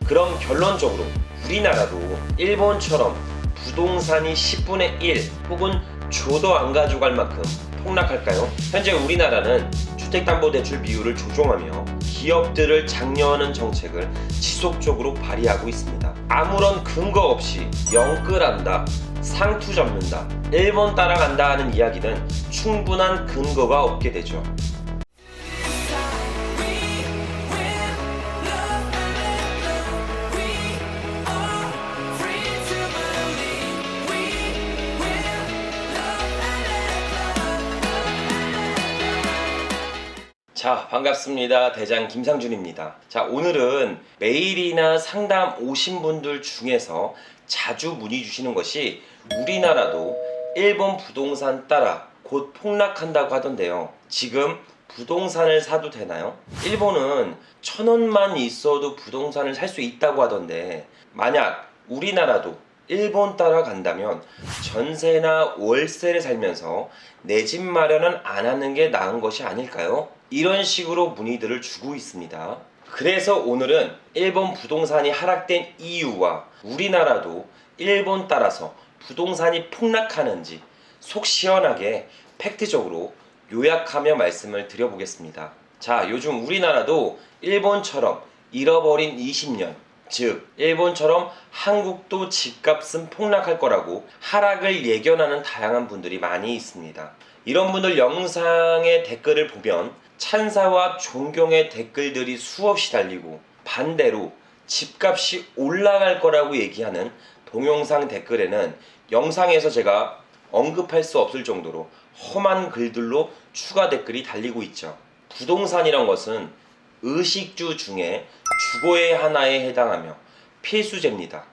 그럼 결론적으로 우리나라도 일본처럼 부동산이 10분의 1 혹은 조도 안 가져갈 만큼 폭락할까요? 현재 우리나라는 주택담보대출 비율을 조정하며 기업들을 장려하는 정책을 지속적으로 발휘하고 있습니다. 아무런 근거 없이 영끌한다, 상투 잡는다, 일본 따라간다 하는 이야기는 충분한 근거가 없게 되죠. 자, 반갑습니다. 대장 김상준입니다. 자, 오늘은 메일이나 상담 오신 분들 중에서 자주 문의 주시는 것이 우리나라도 일본 부동산 따라 곧 폭락한다고 하던데요. 지금 부동산을 사도 되나요? 일본은 1,000원만 있어도 부동산을 살 수 있다고 하던데, 만약 우리나라도 일본 따라간다면 전세나 월세를 살면서 내 집 마련은 안 하는 게 나은 것이 아닐까요? 이런 식으로 문의들을 주고 있습니다. 그래서 오늘은 일본 부동산이 하락된 이유와 우리나라도 일본 따라서 부동산이 폭락하는지 속 시원하게 팩트적으로 요약하며 말씀을 드려보겠습니다. 자, 요즘 우리나라도 일본처럼 잃어버린 20년, 즉 일본처럼 한국도 집값은 폭락할 거라고 하락을 예견하는 다양한 분들이 많이 있습니다. 이런 분들 영상의 댓글을 보면 찬사와 존경의 댓글들이 수없이 달리고, 반대로 집값이 올라갈 거라고 얘기하는 동영상 댓글에는 영상에서 제가 언급할 수 없을 정도로 험한 글들로 추가 댓글이 달리고 있죠. 부동산이란 것은 의식주 중에 주거의 하나에 해당하며 필수제입니다.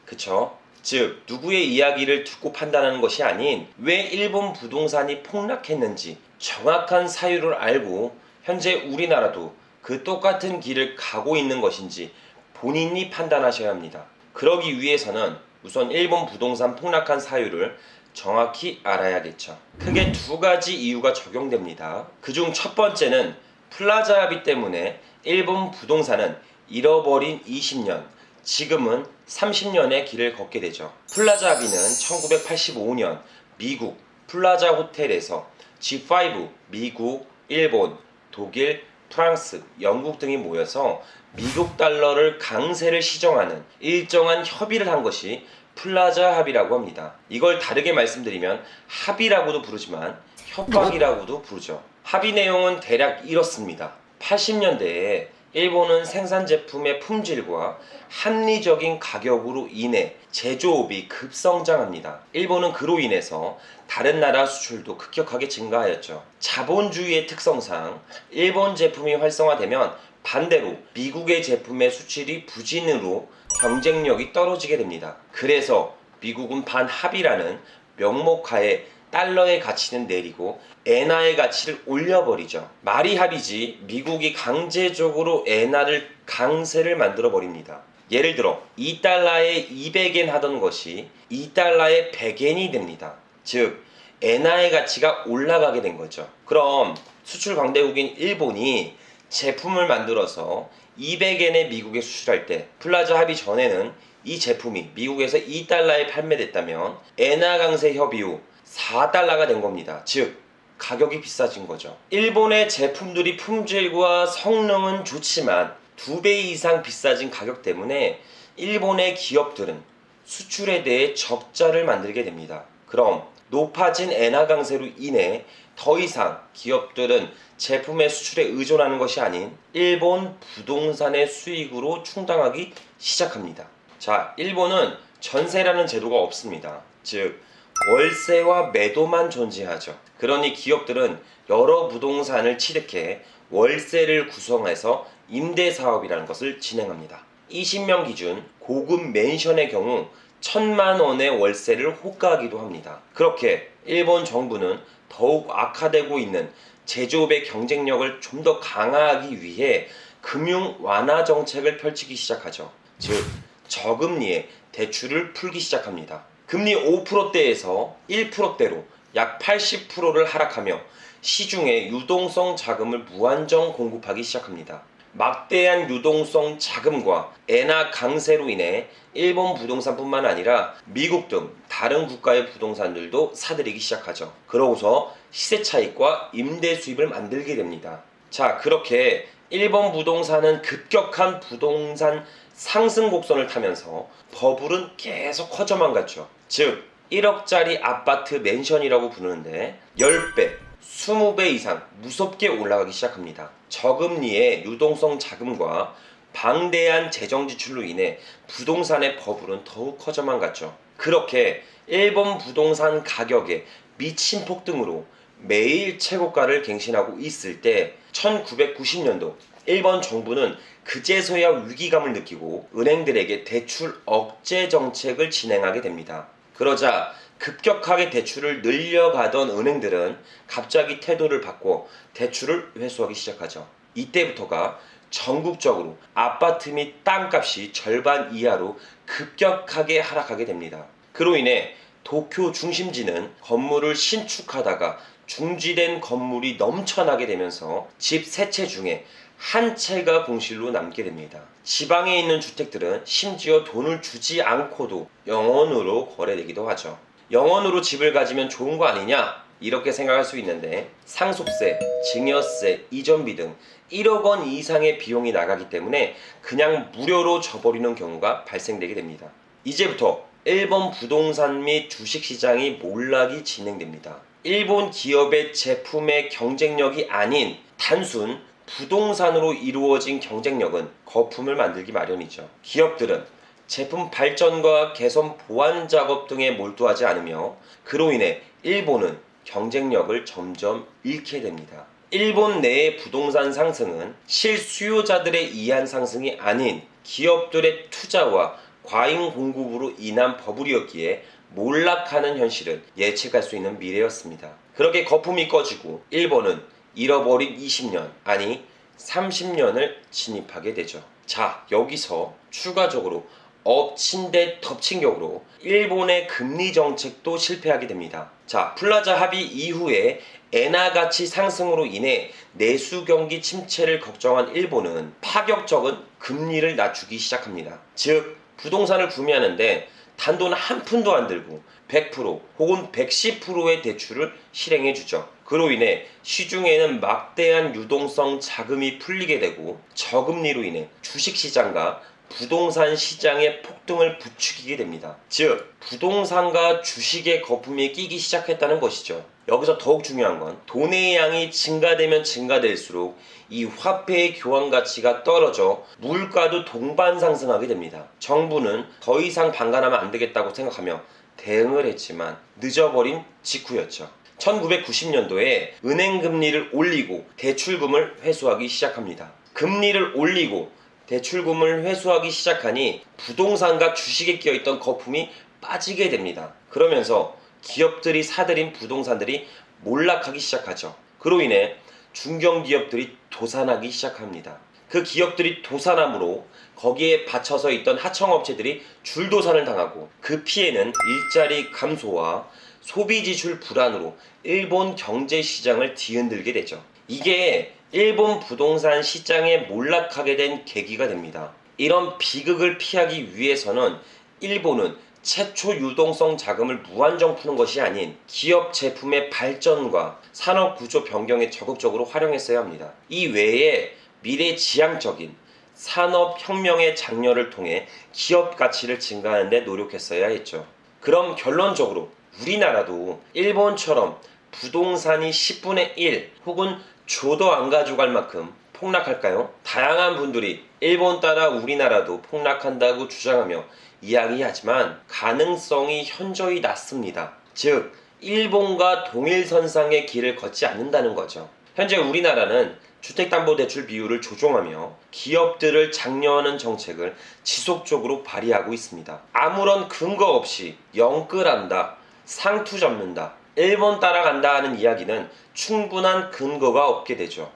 그쵸? 즉 누구의 이야기를 듣고 판단하는 것이 아닌 왜 일본 부동산이 폭락했는지 정확한 사유를 알고 현재 우리나라도 그 똑같은 길을 가고 있는 것인지 본인이 판단하셔야 합니다. 그러기 위해서는 우선 일본 부동산 폭락한 사유를 정확히 알아야겠죠. 크게 두 가지 이유가 적용됩니다. 그중 첫 번째는 플라자 합의 때문에 일본 부동산은 잃어버린 20년, 지금은 30년의 길을 걷게 되죠. 플라자 합의는 1985년 미국 플라자 호텔에서 G5 미국, 일본, 독일, 프랑스, 영국 등이 모여서 미국 달러를 강세를 시정하는 일정한 협의를 한 것이 플라자 합의라고 합니다. 이걸 다르게 말씀드리면 합의라고도 부르지만 협박이라고도 부르죠. 합의 내용은 대략 이렇습니다. 80년대에 일본은 생산 제품의 품질과 합리적인 가격으로 인해 제조업이 급성장합니다. 일본은 그로 인해서 다른 나라 수출도 급격하게 증가하였죠. 자본주의의 특성상 일본 제품이 활성화되면 반대로 미국의 제품의 수출이 부진으로 경쟁력이 떨어지게 됩니다. 그래서 미국은 반합의라는 명목하에 달러의 가치는 내리고 엔화의 가치를 올려버리죠. 말이 합의지 미국이 강제적으로 엔화를 강세를 만들어 버립니다. 예를 들어 2달러에 200엔 하던 것이 2달러에 100엔이 됩니다. 즉 엔화의 가치가 올라가게 된 거죠. 그럼 수출 강대국인 일본이 제품을 만들어서 200엔에 미국에 수출할 때 플라자 합의 전에는 이 제품이 미국에서 2달러에 판매됐다면 엔화 강세 협의 후 4달러가 된 겁니다. 즉 가격이 비싸진 거죠. 일본의 제품들이 품질과 성능은 좋지만 2배 이상 비싸진 가격 때문에 일본의 기업들은 수출에 대해 적자를 만들게 됩니다. 그럼 높아진 엔화 강세로 인해 더 이상 기업들은 제품의 수출에 의존하는 것이 아닌 일본 부동산의 수익으로 충당하기 시작합니다. 자, 일본은 전세라는 제도가 없습니다. 즉 월세와 매도만 존재하죠. 그러니 기업들은 여러 부동산을 취득해 월세를 구성해서 임대사업이라는 것을 진행합니다. 20명 기준 고급 맨션의 경우 1,000만 원의 월세를 호가하기도 합니다. 그렇게 일본 정부는 더욱 악화되고 있는 제조업의 경쟁력을 좀 더 강화하기 위해 금융 완화 정책을 펼치기 시작하죠. 즉 저금리에 대출을 풀기 시작합니다. 금리 5%대에서 1%대로 약 80%를 하락하며 시중에 유동성 자금을 무한정 공급하기 시작합니다. 막대한 유동성 자금과 엔화 강세로 인해 일본 부동산뿐만 아니라 미국 등 다른 국가의 부동산들도 사들이기 시작하죠. 그러고서 시세 차익과 임대 수입을 만들게 됩니다. 자, 그렇게 일본 부동산은 급격한 부동산 상승 곡선을 타면서 버블은 계속 커져만 갔죠. 즉 1억짜리 아파트 맨션이라고 부르는데 10배, 20배 이상 무섭게 올라가기 시작합니다. 저금리의 유동성 자금과 방대한 재정 지출로 인해 부동산의 버블은 더욱 커져만 갔죠. 그렇게 일본 부동산 가격의 미친 폭등으로 매일 최고가를 갱신하고 있을 때 1990년도 일본 정부는 그제서야 위기감을 느끼고 은행들에게 대출 억제 정책을 진행하게 됩니다. 그러자 급격하게 대출을 늘려가던 은행들은 갑자기 태도를 바꿔 대출을 회수하기 시작하죠. 이때부터가 전국적으로 아파트 및 땅값이 절반 이하로 급격하게 하락하게 됩니다. 그로 인해 도쿄 중심지는 건물을 신축하다가 중지된 건물이 넘쳐나게 되면서 집 3채 중에 한 채가 공실로 남게 됩니다. 지방에 있는 주택들은 심지어 돈을 주지 않고도 영원으로 거래되기도 하죠. 영원으로 집을 가지면 좋은 거 아니냐? 이렇게 생각할 수 있는데 상속세, 증여세, 이전비 등 1억 원 이상의 비용이 나가기 때문에 그냥 무료로 줘버리는 경우가 발생되게 됩니다. 이제부터 일본 부동산 및 주식시장이 몰락이 진행됩니다. 일본 기업의 제품의 경쟁력이 아닌 단순 부동산으로 이루어진 경쟁력은 거품을 만들기 마련이죠. 기업들은 제품 발전과 개선 보완 작업 등에 몰두하지 않으며 그로 인해 일본은 경쟁력을 점점 잃게 됩니다. 일본 내의 부동산 상승은 실수요자들에 의한 상승이 아닌 기업들의 투자와 과잉 공급으로 인한 버블이었기에 몰락하는 현실을 예측할 수 있는 미래였습니다. 그렇게 거품이 꺼지고 일본은 잃어버린 20년, 아니 30년을 진입하게 되죠. 자, 여기서 추가적으로 엎친 데 덮친 격으로 일본의 금리 정책도 실패하게 됩니다. 자, 플라자 합의 이후에 엔화 가치 상승으로 인해 내수 경기 침체를 걱정한 일본은 파격적인 금리를 낮추기 시작합니다. 즉, 부동산을 구매하는데 단돈 한 푼도 안 들고 100% 혹은 110%의 대출을 실행해 주죠. 그로 인해 시중에는 막대한 유동성 자금이 풀리게 되고 저금리로 인해 주식시장과 부동산 시장의 폭등을 부추기게 됩니다. 즉, 부동산과 주식의 거품이 끼기 시작했다는 것이죠. 여기서 더욱 중요한 건 돈의 양이 증가되면 증가될수록 이 화폐의 교환 가치가 떨어져 물가도 동반 상승하게 됩니다. 정부는 더 이상 방관하면 안 되겠다고 생각하며 대응을 했지만 늦어버린 직후였죠. 1990년도에 은행 금리를 올리고 대출금을 회수하기 시작합니다. 금리를 올리고 대출금을 회수하기 시작하니 부동산과 주식에 끼어있던 거품이 빠지게 됩니다. 그러면서 기업들이 사들인 부동산들이 몰락하기 시작하죠. 그로 인해 중견기업들이 도산하기 시작합니다. 그 기업들이 도산함으로 거기에 받쳐서 있던 하청업체들이 줄도산을 당하고 그 피해는 일자리 감소와 소비지출 불안으로 일본 경제시장을 뒤흔들게 되죠. 이게 일본 부동산 시장에 몰락하게 된 계기가 됩니다. 이런 비극을 피하기 위해서는 일본은 최초 유동성 자금을 무한정 푸는 것이 아닌 기업 제품의 발전과 산업 구조 변경에 적극적으로 활용했어야 합니다. 이 외에 미래지향적인 산업혁명의 장려를 통해 기업 가치를 증가하는 데 노력했어야 했죠. 그럼 결론적으로 우리나라도 일본처럼 부동산이 10분의 1 혹은 조도 안 가져갈 만큼 폭락할까요? 다양한 분들이 일본 따라 우리나라도 폭락한다고 주장하며 이야기하지만 가능성이 현저히 낮습니다. 즉, 일본과 동일선상의 길을 걷지 않는다는 거죠. 현재 우리나라는 주택담보대출 비율을 조정하며 기업들을 장려하는 정책을 지속적으로 발휘하고 있습니다. 아무런 근거 없이 영끌한다, 상투 잡는다, 일본 따라간다 하는 이야기는 충분한 근거가 없게 되죠.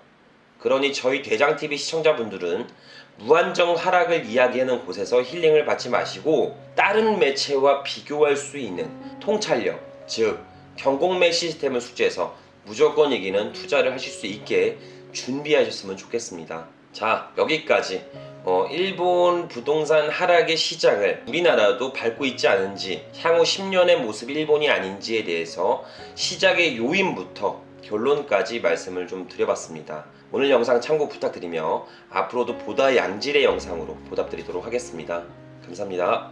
그러니 저희 대장TV 시청자분들은 무한정 하락을 이야기하는 곳에서 힐링을 받지 마시고 다른 매체와 비교할 수 있는 통찰력, 즉 경공매 시스템을 숙지해서 무조건 이기는 투자를 하실 수 있게 준비하셨으면 좋겠습니다. 자, 여기까지 일본 부동산 하락의 시장을 우리나라도 밟고 있지 않은지, 향후 10년의 모습 일본이 아닌지에 대해서 시작의 요인부터 결론까지 말씀을 좀 드려봤습니다. 오늘 영상 참고 부탁드리며 앞으로도 보다 양질의 영상으로 보답드리도록 하겠습니다. 감사합니다.